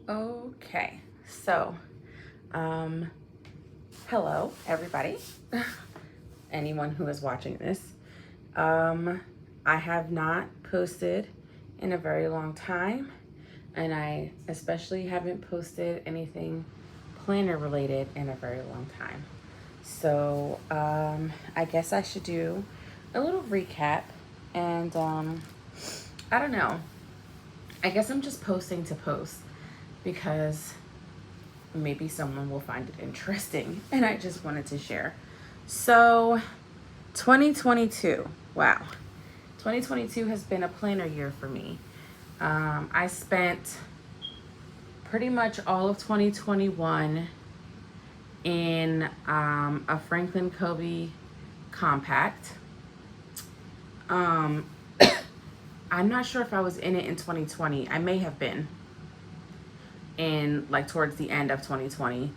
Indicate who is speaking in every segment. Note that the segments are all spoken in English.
Speaker 1: Okay, so, hello, everybody. Anyone who is watching this. I have not posted in a very long time, and I especially haven't posted anything planner related in a very long time. So, I guess I should do a little recap, and, I don't know. I guess I'm just posting to post because maybe someone will find it interesting and I just wanted to share. So 2022, wow. 2022 has been a planner year for me. I spent pretty much all of 2021 in a Franklin Covey compact. I'm not sure if I was in it in 2020. I may have been in like towards the end of 2020,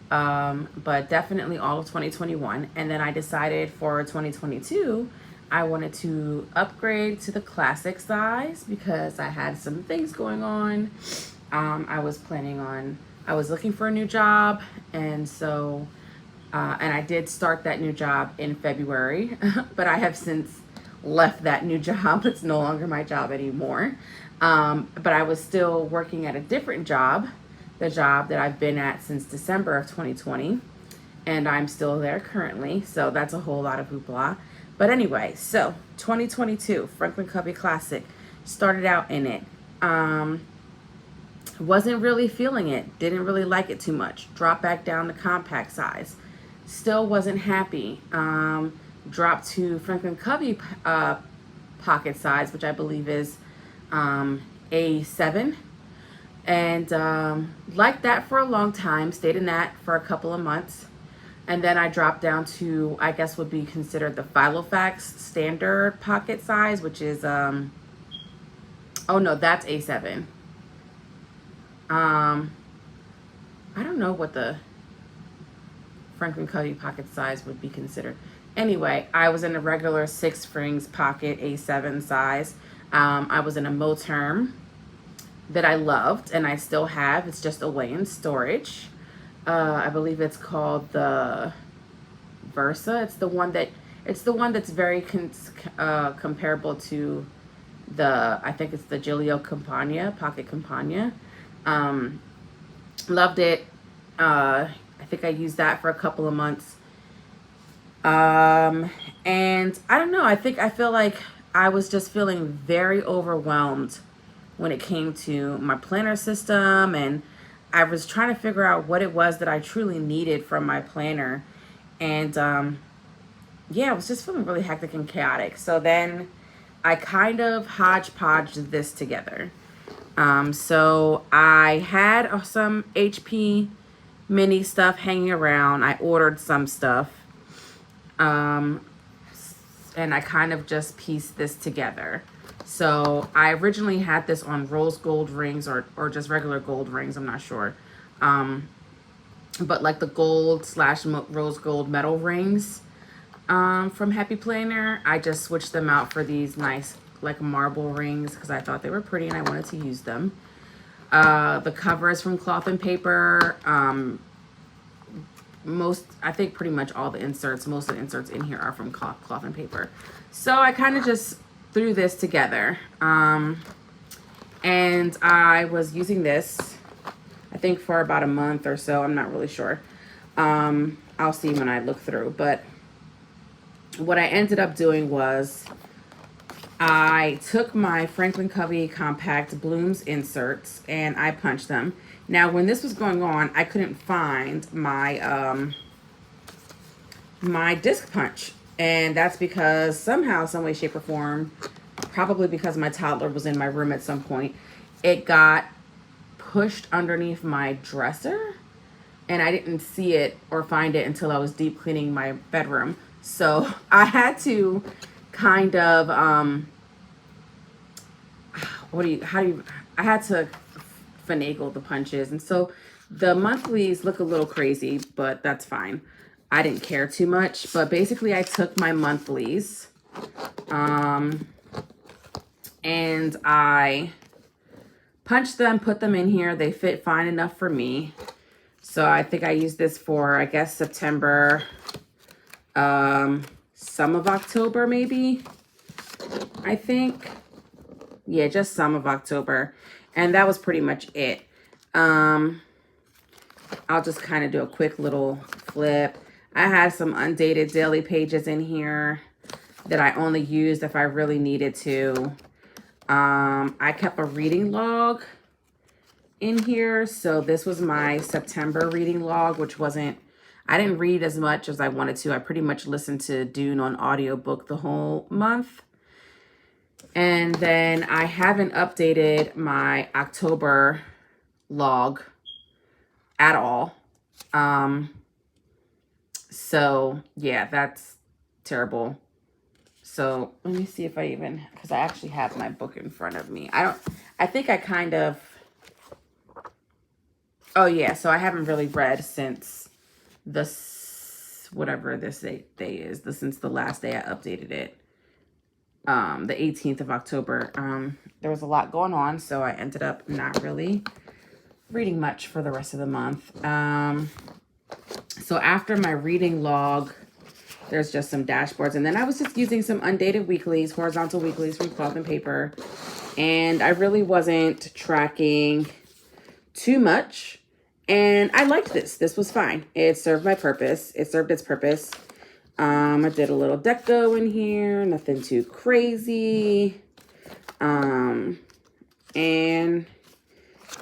Speaker 1: but definitely all of 2021. And then I decided for 2022 I wanted to upgrade to the classic size because I had some things going on. I was looking for a new job, and so and I did start that new job in February, but I have since left that new job. It's no longer my job anymore. But I was still working at a different job, the job that I've been at since December of 2020, and I'm still there currently, so that's a whole lot of hoopla. But anyway, so 2022, Franklin Covey Classic, started out in it. Wasn't really feeling it, didn't really like it too much, dropped back down to compact size, still wasn't happy, dropped to Franklin Covey pocket size, which I believe is A7, and liked that for a long time, stayed in that for a couple of months, and then I dropped down to, I guess would be considered the Filofax standard pocket size, which is oh no, that's A7. I don't know what the Franklin Covey pocket size would be considered. Anyway, I was in a regular 6 Springs pocket A7 size. I was in a Moterm that I loved and I still have. It's just away in storage. I believe it's called the Versa. It's the one that's very comparable to the, I think it's the Giglio Campagna, Pocket Campagna. Loved it. I think I used that for a couple of months. And I don't know, I feel like I was just feeling very overwhelmed when it came to my planner system, and I was trying to figure out what it was that I truly needed from my planner. And yeah, I was just feeling really hectic and chaotic. So then I kind of hodgepodged this together. So I had some HP mini stuff hanging around. I ordered some stuff. And I kind of just pieced this together. So I originally had this on rose gold rings or just regular gold rings, I'm not sure. But like the gold / rose gold metal rings from Happy Planner, I just switched them out for these nice like marble rings because I thought they were pretty and I wanted to use them. The cover is from Cloth and Paper. I think pretty much all the inserts, most of the inserts in here are from Cloth and Paper. So I kind of just threw this together. And I was using this, I think for about a month or so. I'm not really sure. I'll see when I look through. But what I ended up doing was I took my Franklin Covey Compact Blooms inserts and I punched them. Now, when this was going on, I couldn't find my my disc punch, and that's because somehow, some way, shape, or form, probably because my toddler was in my room at some point, it got pushed underneath my dresser, and I didn't see it or find it until I was deep cleaning my bedroom. So I had to kind of I had to finagle the punches, and so the monthlies look a little crazy, but that's fine. I didn't care too much, but basically I took my monthlies and I punched them, put them in here. They fit fine enough for me. So I think I used this for, I guess, September, some of October maybe, I think. Yeah, just some of October. And that was pretty much it. I'll just kind of do a quick little flip. I had some undated daily pages in here that I only used if I really needed to. I kept a reading log in here. So this was my September reading log, which wasn't, I didn't read as much as I wanted to. I pretty much listened to Dune on audiobook the whole month. And then I haven't updated my October log at all. So yeah, that's terrible. So let me see if I even, because I actually have my book in front of me. I think I kind of, oh yeah, so I haven't really read since whatever this day is, since the last day I updated it, the 18th of October. There was a lot going on, so I ended up not really reading much for the rest of the month. So after my reading log, there's just some dashboards. And then I was just using some undated weeklies, horizontal weeklies from Cloth and Paper. And I really wasn't tracking too much. And I liked this. This was fine. It served my purpose. It served its purpose. I did a little deco in here. Nothing too crazy. And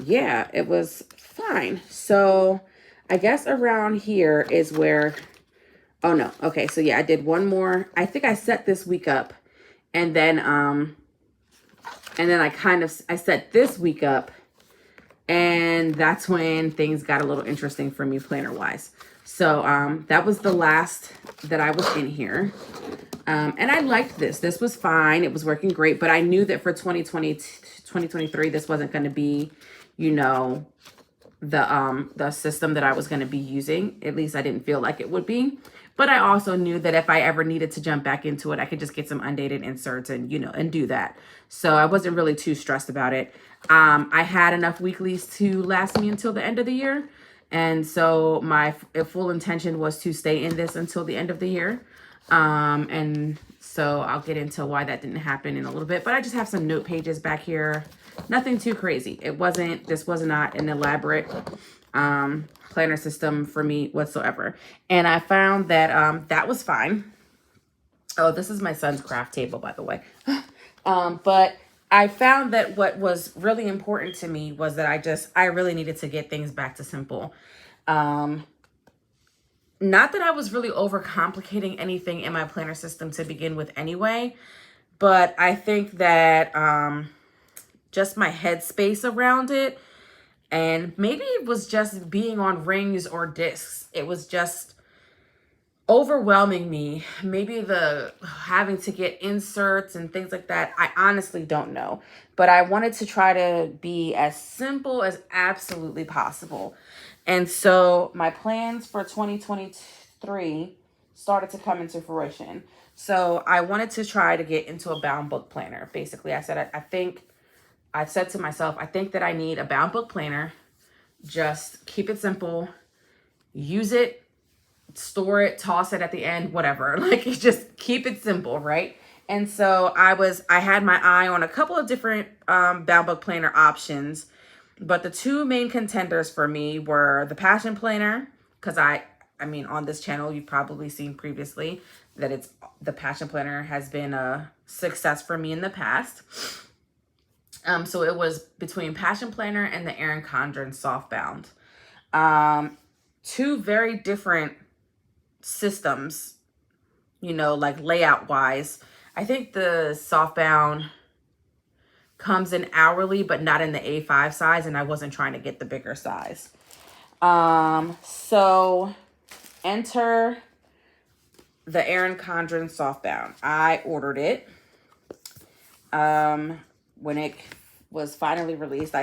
Speaker 1: yeah, it was fine. So I guess around here is where, oh no. Okay. So yeah, I did one more. I think I set this week up, and then I set this week up, and that's when things got a little interesting for me planner wise. So, that was the last that I was in here. And I liked this. This was fine. It was working great, but I knew that for 2023, this wasn't going to be, you know, the system that I was going to be using. At least I didn't feel like it would be. But I also knew that if I ever needed to jump back into it, I could just get some undated inserts and, you know, and do that. So I wasn't really too stressed about it. I had enough weeklies to last me until the end of the year. And so my full intention was to stay in this until the end of the year. And so I'll get into why that didn't happen in a little bit. But I just have some note pages back here. Nothing too crazy. This was not an elaborate planner system for me whatsoever. And I found that that was fine. Oh, this is my son's craft table, by the way. But I found that what was really important to me was that I really needed to get things back to simple. Not that I was really overcomplicating anything in my planner system to begin with anyway, but I think that just my headspace around it, and maybe it was just being on rings or discs. It was just overwhelming me. Maybe the having to get inserts and things like that. I honestly don't know. But I wanted to try to be as simple as absolutely possible. And so my plans for 2023 started to come into fruition. So I wanted to try to get into a bound book planner. Basically, I said to myself, I think that I need a bound book planner. Just keep it simple. Use it. Store it, toss it at the end, whatever. Like, just keep it simple, right? And so I had my eye on a couple of different bound book planner options, but the two main contenders for me were the Passion Planner, because I mean, on this channel, you've probably seen previously that the Passion Planner has been a success for me in the past. So it was between Passion Planner and the Erin Condren Softbound. Two very different systems, you know, like layout wise. I think the softbound comes in hourly, but not in the A5 size, and I wasn't trying to get the bigger size. So enter the Erin Condren Softbound. I ordered it when it was finally released.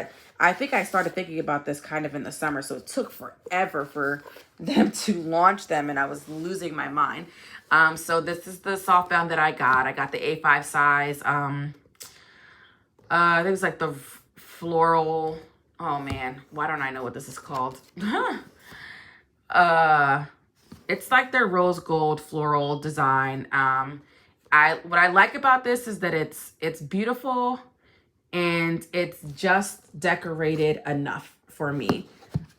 Speaker 1: I think I started thinking about this kind of in the summer, so it took forever for them to launch them, and I was losing my mind. So this is the softbound that I got. I got the A5 size. It was like the floral, oh man, why don't I know what this is called? It's like their rose gold floral design. What I like about this is that it's beautiful and it's just decorated enough for me.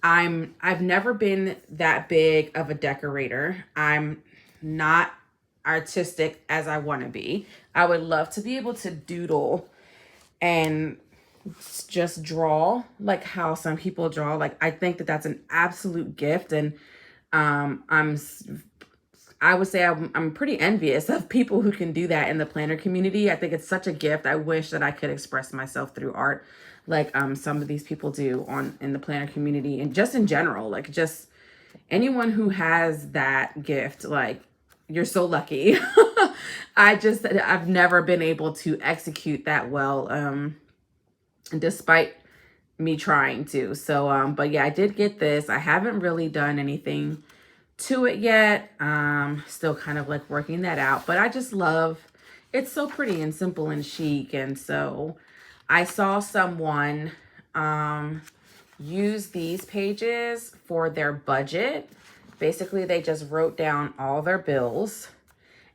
Speaker 1: I've never been that big of a decorator. I'm not artistic as I want to be. I would love to be able to doodle and just draw like how some people draw. Like, I think that that's an absolute gift, and I would say I'm pretty envious of people who can do that in the planner community. I think it's such a gift. I wish that I could express myself through art like some of these people do in the planner community, and just in general. Like, just anyone who has that gift, like, you're so lucky. I've never been able to execute that well, despite me trying to. So, but yeah, I did get this. I haven't really done anything to it yet. Still kind of like working that out, but I just love, it's so pretty and simple and chic. And so I saw someone use these pages for their budget. Basically, they just wrote down all their bills,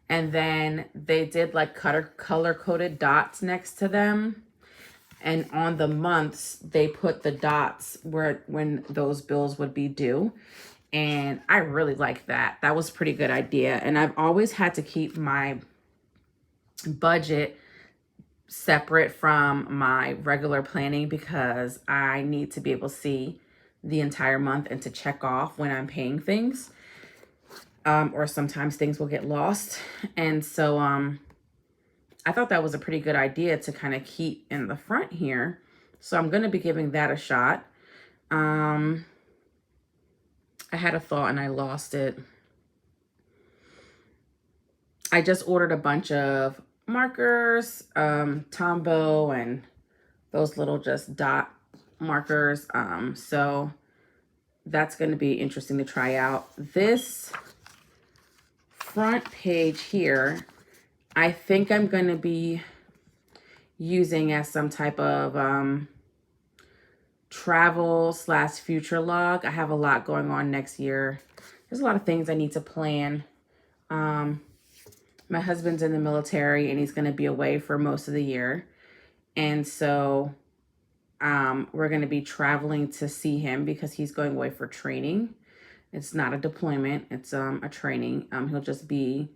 Speaker 1: and then they did like color-coded dots next to them. And on the months, they put the dots when those bills would be due. And I really like that. That was a pretty good idea. And I've always had to keep my budget separate from my regular planning because I need to be able to see the entire month and to check off when I'm paying things. Or sometimes things will get lost. And so I thought that was a pretty good idea to kind of keep in the front here. So I'm going to be giving that a shot. I had a thought and I lost it. I just ordered a bunch of markers, Tombow and those little just dot markers. So that's going to be interesting to try out. This front page here, I think I'm going to be using as some type of travel/future log. I have a lot going on next year. There's a lot of things I need to plan. My husband's in the military and he's going to be away for most of the year. And so we're going to be traveling to see him because he's going away for training. It's not a deployment. It's a training. He'll just be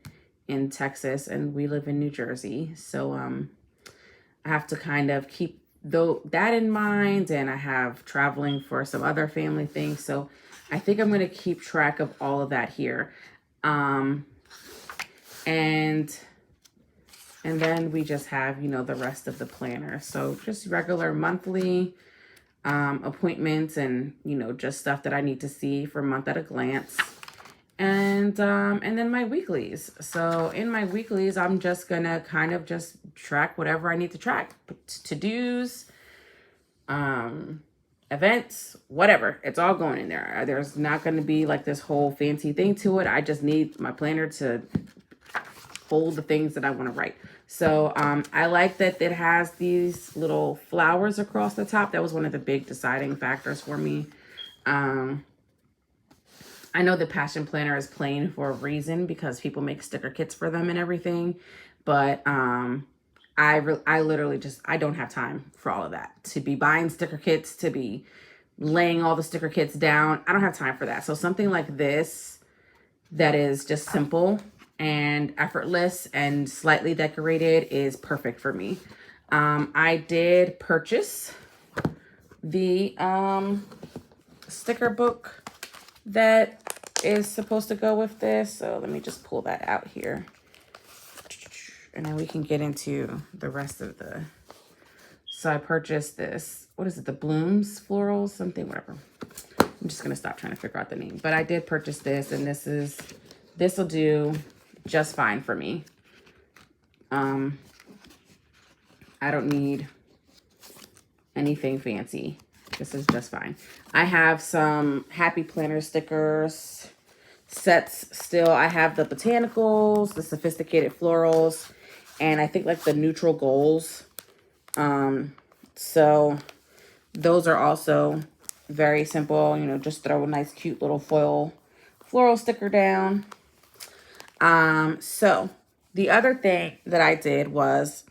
Speaker 1: in Texas and we live in New Jersey. So I have to kind of keep that in mind, and I have traveling for some other family things. So I think I'm going to keep track of all of that here. And then we just have, the rest of the planner. So just regular monthly appointments and, just stuff that I need to see for a month at a glance. And then my weeklies. So in my weeklies, I'm just going to kind of just track whatever I need to track. To-dos, events, whatever. It's all going in there. There's not going to be like this whole fancy thing to it. I just need my planner to hold the things that I want to write. So I like that it has these little flowers across the top. That was one of the big deciding factors for me. I know the Passion Planner is plain for a reason because people make sticker kits for them and everything. But I literally I don't have time for all of that. To be buying sticker kits, to be laying all the sticker kits down. I don't have time for that. So something like this that is just simple and effortless and slightly decorated is perfect for me. I did purchase the sticker book that is supposed to go with this. So let me just pull that out here. And then we can get into the rest of the... So I purchased this. What is it? The Blooms Florals? Something, whatever. I'm just going to stop trying to figure out the name. But I did purchase this, and this will do just fine for me. I don't need anything fancy. This is just fine. I have some Happy Planner stickers sets still. I have the botanicals, the sophisticated florals, and I think like the neutral goals. So Those are also very simple. You know, just throw a nice, cute little foil floral sticker down. So the other thing that I did was,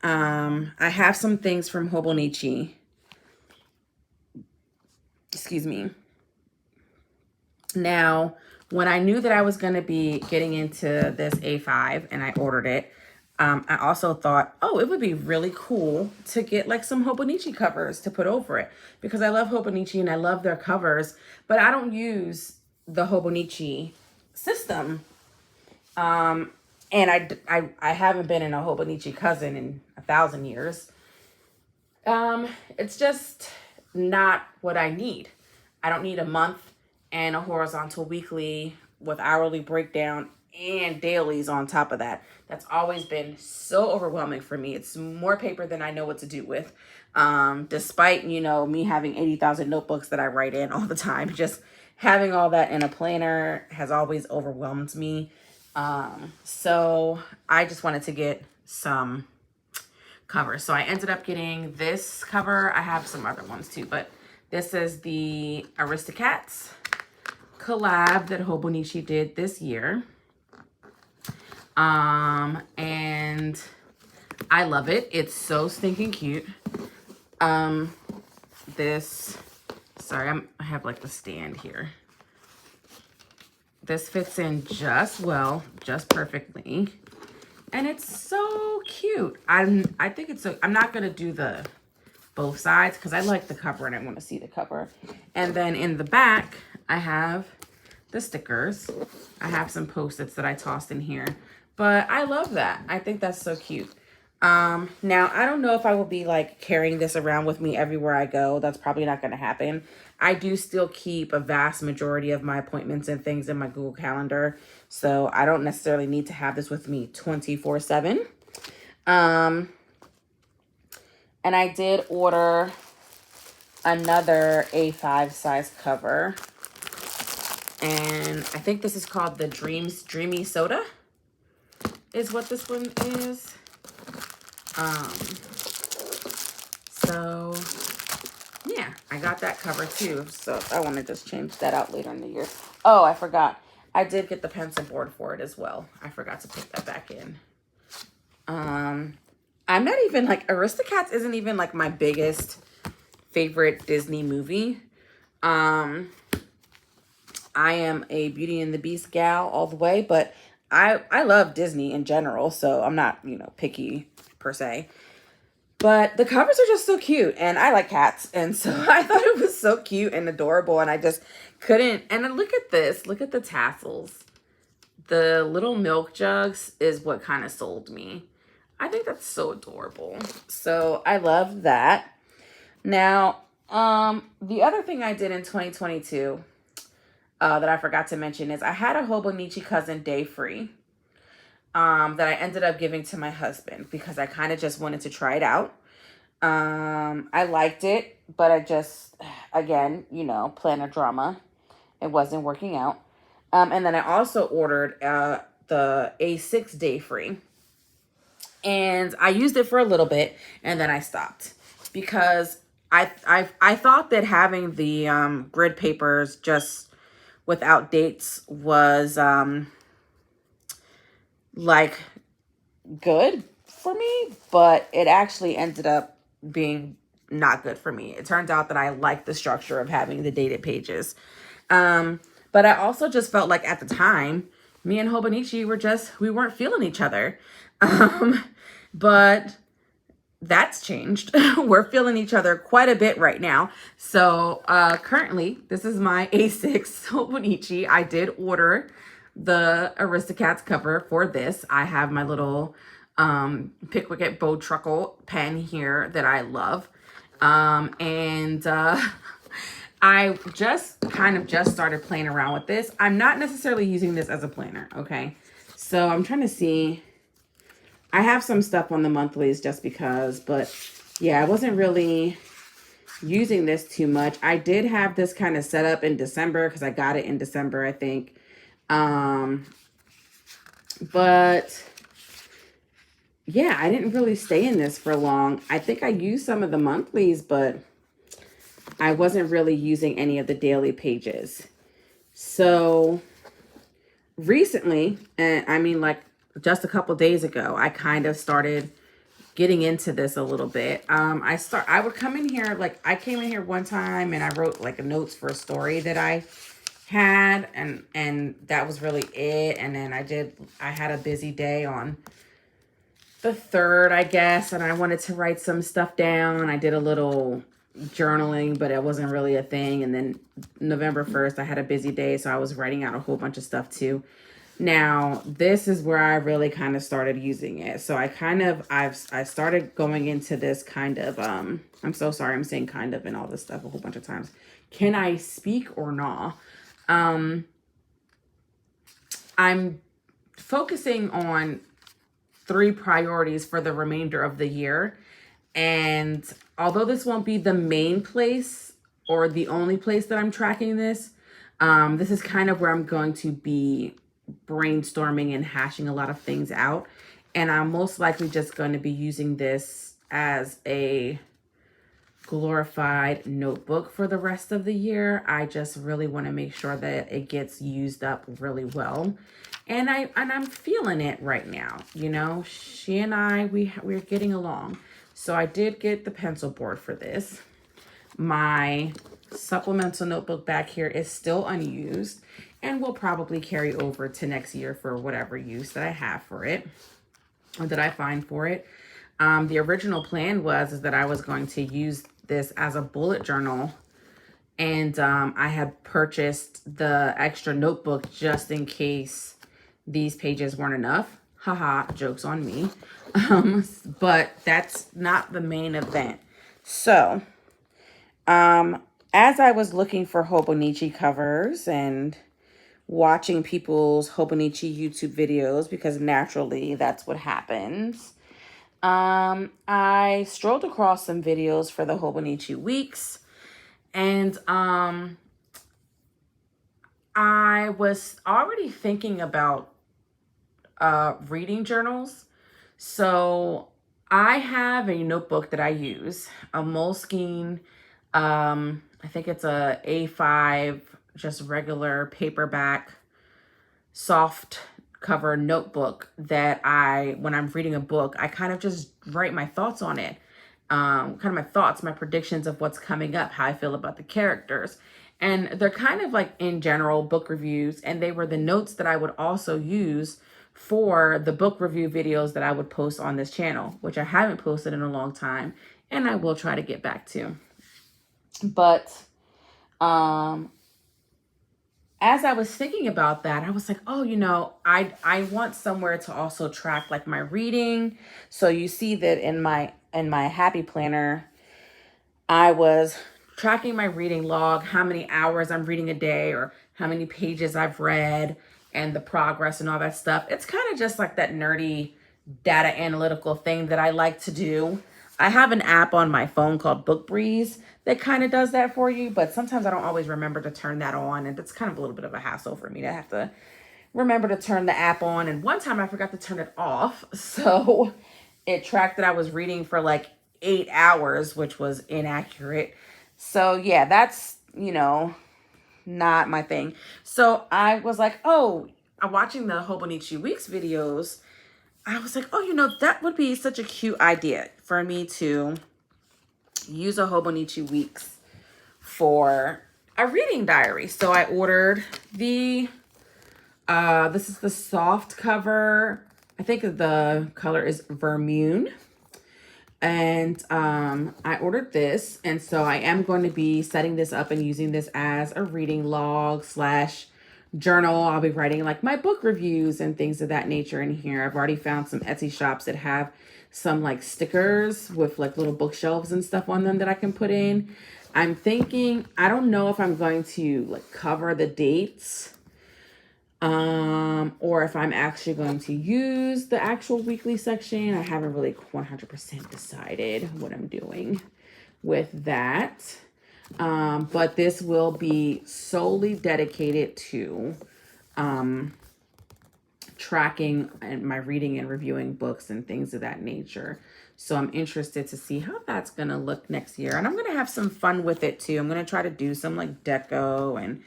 Speaker 1: I have some things from Hobonichi. Excuse me. Now, when I knew that I was going to be getting into this A5 and I ordered it, I also thought, oh, it would be really cool to get like some Hobonichi covers to put over it, because I love Hobonichi and I love their covers, but I don't use the Hobonichi system. And I haven't been in a Hobonichi cousin in 1,000 years. It's just not what I need. I don't need a month and a horizontal weekly with hourly breakdown and dailies on top of that. That's always been so overwhelming for me. It's more paper than I know what to do with. Despite, you know, me having 80,000 notebooks that I write in all the time, just having all that in a planner has always overwhelmed me. So I just wanted to get some covers. So I ended up getting this cover. I have some other ones too, but this is the Aristocats collab that Hobonichi did this year. And I love it. It's so stinking cute. Sorry, I have like the stand here. This fits in just well, just perfectly. And it's so cute. I think it's so, I'm not going to do the both sides because I like the cover and I want to see the cover. And then in the back, I have the stickers. I have some Post-its that I tossed in here. But I love that. I think that's so cute. Now, I don't know if I will be like carrying this around with me everywhere I go. That's probably not going to happen. I do still keep a vast majority of my appointments and things in my Google Calendar. So I don't necessarily need to have this with me 24/7. And I did order another A5 size cover. And I think this is called the Dreamy Soda is what this one is. So yeah, I got that cover too. So I want to just change that out later in the year. Oh, I forgot. I did get the pencil board for it as well. I forgot to put that back in. I'm not even like, Aristocats isn't even like my biggest favorite Disney movie. I am a Beauty and the Beast gal all the way, but I love Disney in general, so I'm not, you know, picky per se. But the covers are just so cute, and I like cats, and so I thought it was so cute and adorable, and I just couldn't. And then look at this. Look at the tassels. The little milk jugs is what kind of sold me. I think that's so adorable. So I love that. Now, the other thing I did in 2022 that I forgot to mention is I had a Hobonichi cousin day free that I ended up giving to my husband because I kind of just wanted to try it out. I liked it, but I just, again, you know, planner drama. It wasn't working out. And then I also ordered the A6 day free. And I used it for a little bit and then I stopped because I thought that having the grid papers just without dates was like good for me, but it actually ended up being not good for me. It turns out that I like the structure of having the dated pages. But I also just felt like at the time, me and Hobonichi we weren't feeling each other. But that's changed. We're feeling each other quite a bit right now. So currently, this is my A6 Hobonichi. I did order the Aristocats cover for this. I have my little Pickwick Bow Truckle pen here that I love. I just started playing around with this. I'm not necessarily using this as a planner, okay? So I'm trying to see. I have some stuff on the monthlies just because, but yeah, I wasn't really using this too much. I did have this kind of set up in December because I got it in December, I think. But yeah, I didn't really stay in this for long. I think I used some of the monthlies, but I wasn't really using any of the daily pages. So recently, and I mean like just a couple days ago, I kind of started getting into this a little bit. I would come in here, like I came in here one time and I wrote like notes for a story that I had, and that was really it. And then I had a busy day on the 3rd, I guess, and I wanted to write some stuff down. I did a little journaling, but it wasn't really a thing. And then November 1st, I had a busy day, so I was writing out a whole bunch of stuff too. Now, this is where I really kind of started using it. So I started going into this kind of, I'm so sorry, I'm saying kind of and all this stuff a whole bunch of times. Can I speak or not? I'm focusing on 3 priorities for the remainder of the year. And although this won't be the main place or the only place that I'm tracking this, this is kind of where I'm going to be brainstorming and hashing a lot of things out. And I'm most likely just going to be using this as a glorified notebook for the rest of the year. I just really want to make sure that it gets used up really well. And I'm feeling it right now. You know, she and we're getting along. So I did get the pencil board for this. My supplemental notebook back here is still unused and will probably carry over to next year for whatever use that I have for it or that I find for it. The original plan was that I was going to use this as a bullet journal, and I had purchased the extra notebook just in case these pages weren't enough. Haha, jokes on me. But that's not the main event. So, as I was looking for Hobonichi covers and watching people's Hobonichi YouTube videos, because naturally that's what happens, I strolled across some videos for the Hobonichi weeks, and I was already thinking about reading journals. So I have a notebook that I use, a Moleskine, I think it's a A5, just regular paperback, soft cover notebook that when I'm reading a book, I kind of just write my thoughts on it. Kind of my thoughts, my predictions of what's coming up, how I feel about the characters. And they're kind of like in general book reviews, and they were the notes that I would also use for the book review videos that I would post on this channel, which I haven't posted in a long time, and I will try to get back to. But as I was thinking about that, I was like, oh, you know, I want somewhere to also track like my reading. So you see that in my happy planner, I was tracking my reading log, how many hours I'm reading a day or how many pages I've read and the progress and all that stuff. It's kind of just like that nerdy data analytical thing that I like to do. I have an app on my phone called Book Breeze that kind of does that for you, but sometimes I don't always remember to turn that on, and it's kind of a little bit of a hassle for me to have to remember to turn the app on. And one time I forgot to turn it off, so it tracked that I was reading for like 8 hours, which was inaccurate. So yeah, that's, you know, not my thing. So I was like, oh, I'm watching the Hobonichi Weeks videos. I was like, oh, you know, that would be such a cute idea for me to use a Hobonichi Weeks for a reading diary. So I ordered the, this is the soft cover. I think the color is Vermune. And I ordered this. And so I am going to be setting this up and using this as a reading log / journal. I'll be writing like my book reviews and things of that nature in here. I've already found some Etsy shops that have some like stickers with like little bookshelves and stuff on them that I can put in. I'm thinking, I don't know if I'm going to like cover the dates, or if I'm actually going to use the actual weekly section. I haven't really 100% decided what I'm doing with that. But this will be solely dedicated to tracking and my reading and reviewing books and things of that nature. So I'm interested to see how that's going to look next year. And I'm going to have some fun with it too. I'm going to try to do some like deco and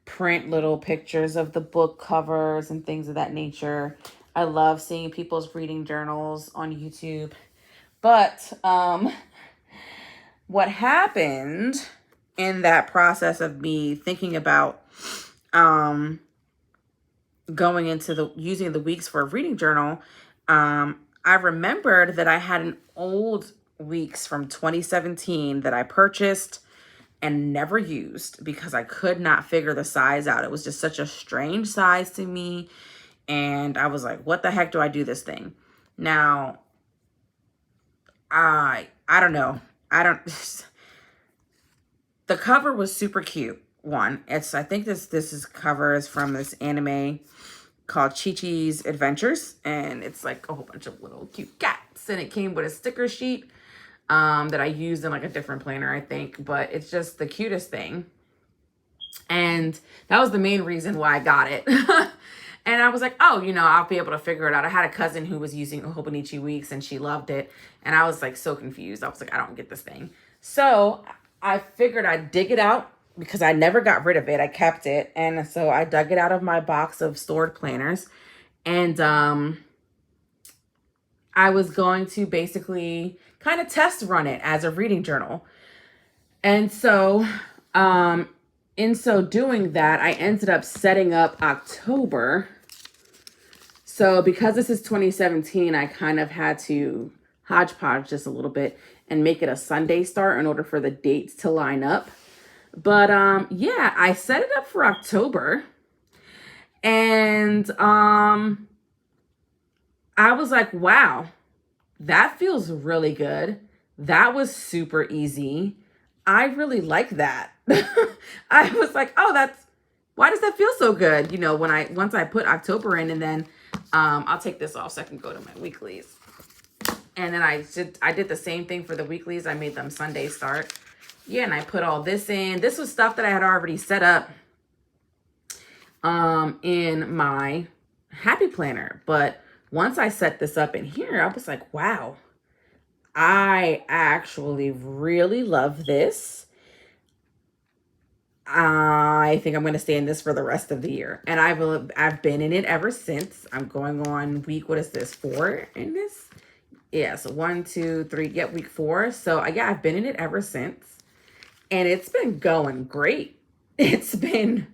Speaker 1: print little pictures of the book covers and things of that nature. I love seeing people's reading journals on YouTube. But what happened in that process of me thinking about going into using the weeks for a reading journal, I remembered that I had an old weeks from 2017 that I purchased and never used because I could not figure the size out. It was just such a strange size to me. And I was like, what the heck do I do this thing? Now, I don't know. The cover was super cute. I think this cover is from this anime called Chi-Chi's Adventures, and it's like a whole bunch of little cute cats, and it came with a sticker sheet that I used in like a different planner, I think, but it's just the cutest thing. And that was the main reason why I got it. And I was like, oh, I'll be able to figure it out. I had a cousin who was using Hobonichi Weeks and she loved it. And I was like so confused. I was like, I don't get this thing. So I figured I'd dig it out because I never got rid of it. I kept it. And so I dug it out of my box of stored planners. And I was going to basically kind of test run it as a reading journal. And so in so doing that, I ended up setting up October. So because this is 2017, I kind of had to hodgepodge just a little bit and make it a Sunday start in order for the dates to line up. But yeah, I set it up for October. And I was like, wow, that feels really good. That was super easy. I really like that. I was like, oh, why does that feel so good? Once I put October in, and then I'll take this off so I can go to my weeklies. And then I did the same thing for the weeklies. I made them Sunday start. Yeah, and I put all this in. This was stuff that I had already set up in my Happy Planner. But once I set this up in here, I was like, wow, I actually really love this. I think I'm going to stay in this for the rest of the year. And I've been in it ever since. I'm going on week, what is this, 4 in this? Yeah, so 1, 2, 3, week 4. So yeah, I've been in it ever since. And it's been going great. It's been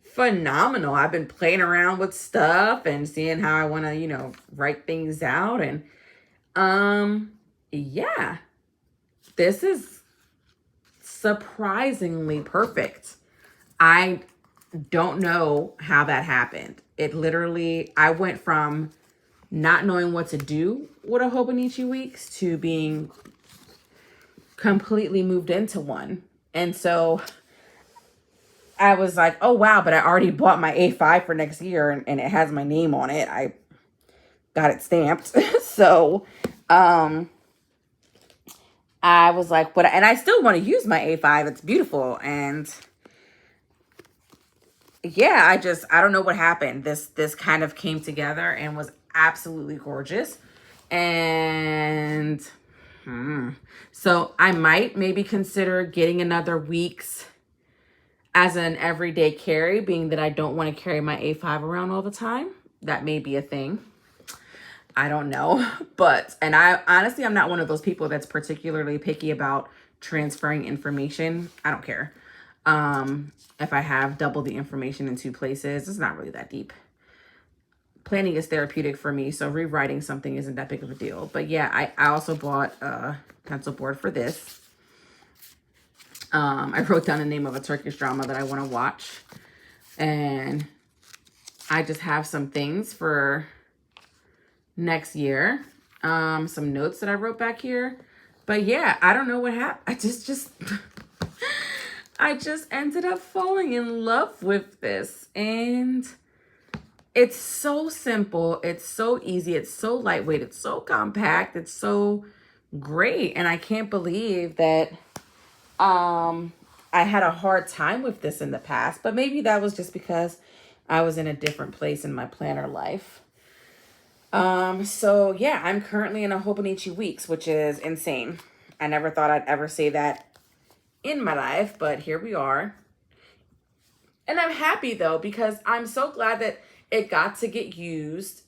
Speaker 1: phenomenal. I've been playing around with stuff and seeing how I want to, write things out. And yeah, this is surprisingly perfect. I don't know how that happened. I went from not knowing what to do with a Hobonichi Weeks to being completely moved into one. And so I was like, oh wow, but I already bought my A5 for next year and it has my name on it. I got it stamped. So I was like, and I still want to use my A5. It's beautiful. And yeah, I don't know what happened. This kind of came together and was absolutely gorgeous. And so I might maybe consider getting another week's as an everyday carry, being that I don't want to carry my A5 around all the time. That may be a thing. I don't know. And I honestly, I'm not one of those people that's particularly picky about transferring information. I don't care. If I have double the information in 2 places, it's not really that deep. Planning is therapeutic for me, so rewriting something isn't that big of a deal. But yeah, I also bought a pencil board for this. I wrote down the name of a Turkish drama that I want to watch. And I just have some things for next year. Some notes that I wrote back here. But yeah, I don't know what happened. I just ended up falling in love with this. And it's so simple. It's so easy. It's so lightweight. It's so compact. It's so great. And I can't believe that I had a hard time with this in the past. But maybe that was just because I was in a different place in my planner life. So yeah, I'm currently in a Hobonichi weeks, which is insane. I never thought I'd ever say that in my life, but here we are. And I'm happy though, because I'm so glad that it got to get used.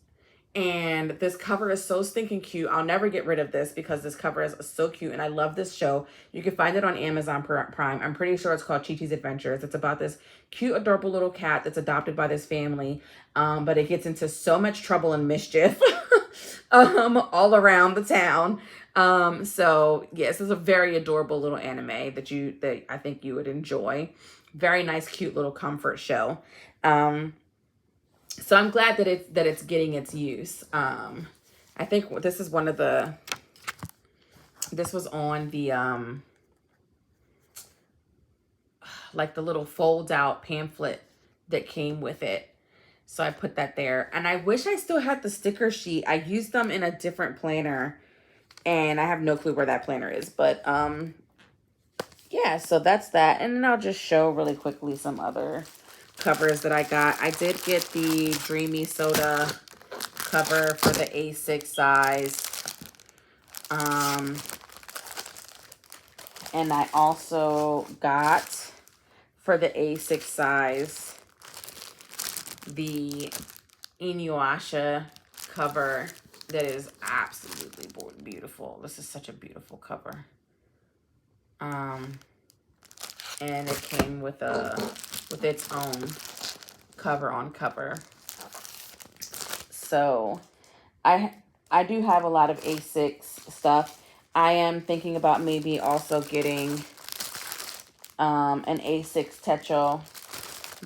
Speaker 1: And this cover is so stinking cute. I'll never get rid of this because this cover is so cute. And I love this show. You can find it on Amazon Prime. I'm pretty sure it's called Chi-Chi's Adventures. It's about this cute, adorable little cat that's adopted by this family. But it gets into so much trouble and mischief all around the town. So yes, it's a very adorable little anime that I think you would enjoy. Very nice, cute little comfort show. So I'm glad that it's getting its use. I think this is this was on the, like the little fold out pamphlet that came with it. So I put that there. And I wish I still had the sticker sheet. I used them in a different planner and I have no clue where that planner is, but, yeah, so that's that. And then I'll just show really quickly some other covers that I got. I did get the Dreamy Soda cover for the A6 size. And I also got for the A6 size the Inuyasha cover that is absolutely beautiful. This is such a beautiful cover. And it came with its own cover on cover. So I do have a lot of A6 stuff. I am thinking about maybe also getting an A6 Techo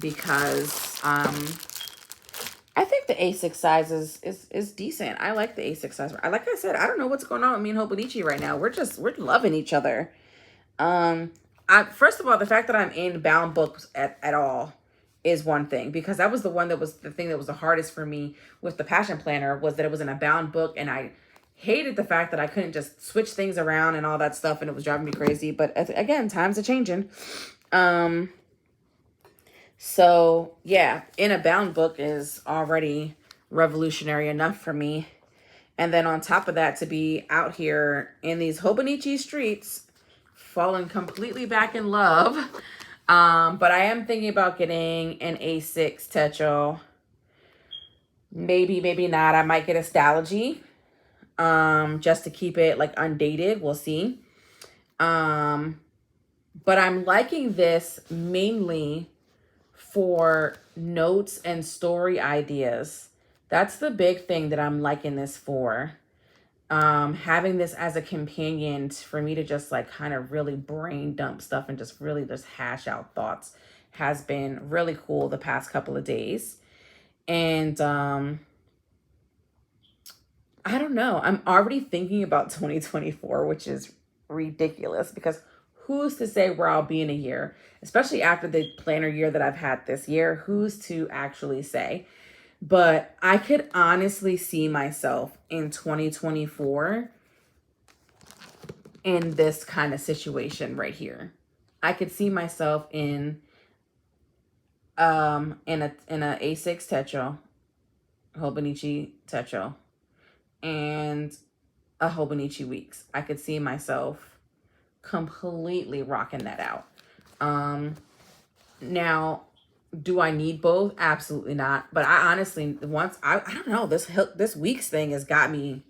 Speaker 1: because I think the A6 size is decent. I like the A6 size. Like I said, I don't know what's going on with me and Hobonichi right now. We're loving each other. First of all, the fact that I'm in bound books at all is one thing, because that was the thing that was the hardest for me with the Passion Planner, was that it was in a bound book, and I hated the fact that I couldn't just switch things around and all that stuff, and it was driving me crazy. But again, times are changing. So yeah, in a bound book is already revolutionary enough for me. And then on top of that, to be out here in these Hobonichi streets, fallen completely back in love. But I am thinking about getting an A6 Techo. Maybe not. I might get a Stalogy. Just to keep it like undated. We'll see. But I'm liking this mainly for notes and story ideas. That's the big thing that I'm liking this for. Having this as a companion for me to just like kind of really brain dump stuff and just really just hash out thoughts has been really cool the past couple of days. And I don't know, I'm already thinking about 2024, which is ridiculous, because who's to say where I'll be in a year, especially after the planner year that I've had this year? Who's to actually say? But I could honestly see myself in 2024 in this kind of situation right here. I could see myself in a A6 Techo, Hobonichi Techo, and a Hobonichi Weeks. I could see myself completely rocking that out. Now, do I need both? Absolutely not. But I honestly, I don't know, this week's thing has got me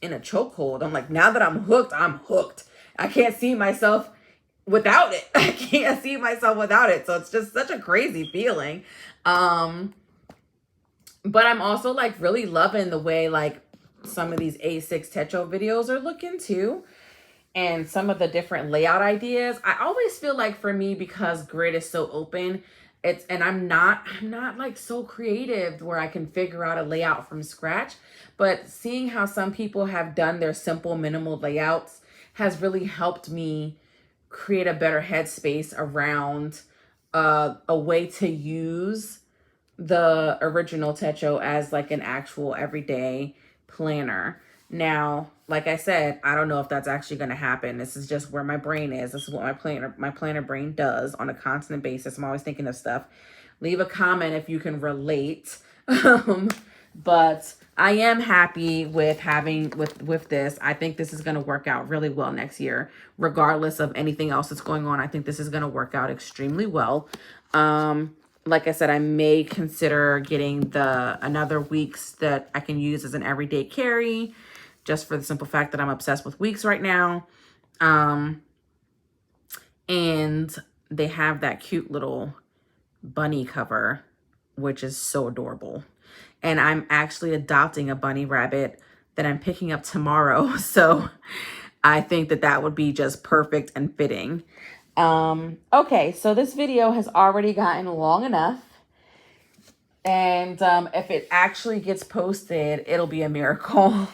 Speaker 1: in a chokehold. I'm like, now that I'm hooked, I'm hooked. I can't see myself without it. I can't see myself without it. So it's just such a crazy feeling. But I'm also like really loving the way like some of these A6 Techo videos are looking too. And some of the different layout ideas. I always feel like for me, because grid is so open, and I'm not like so creative where I can figure out a layout from scratch, but seeing how some people have done their simple minimal layouts has really helped me create a better headspace around a way to use the original Techo as like an actual everyday planner. Now, like I said, I don't know if that's actually going to happen. This is just where my brain is. This is what my planner brain does on a constant basis. I'm always thinking of stuff. Leave a comment if you can relate. But I am happy with having with this. I think this is going to work out really well next year, regardless of anything else that's going on. I think this is going to work out extremely well. Like I said, I may consider getting another weeks that I can use as an everyday carry, just for the simple fact that I'm obsessed with weeks right now. And they have that cute little bunny cover, which is so adorable. And I'm actually adopting a bunny rabbit that I'm picking up tomorrow. So I think that that would be just perfect and fitting. Okay, so this video has already gotten long enough. And if it actually gets posted, it'll be a miracle.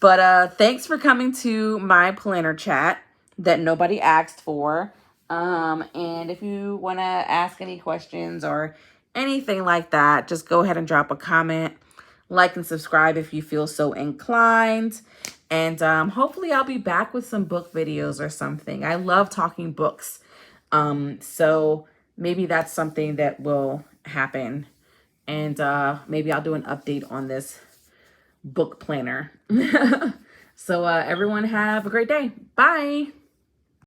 Speaker 1: But thanks for coming to my planner chat that nobody asked for. And if you want to ask any questions or anything like that, just go ahead and drop a comment, like and subscribe if you feel so inclined. And hopefully I'll be back with some book videos or something. I love talking books. So maybe that's something that will happen. And maybe I'll do an update on this book planner. So everyone have a great day. Bye.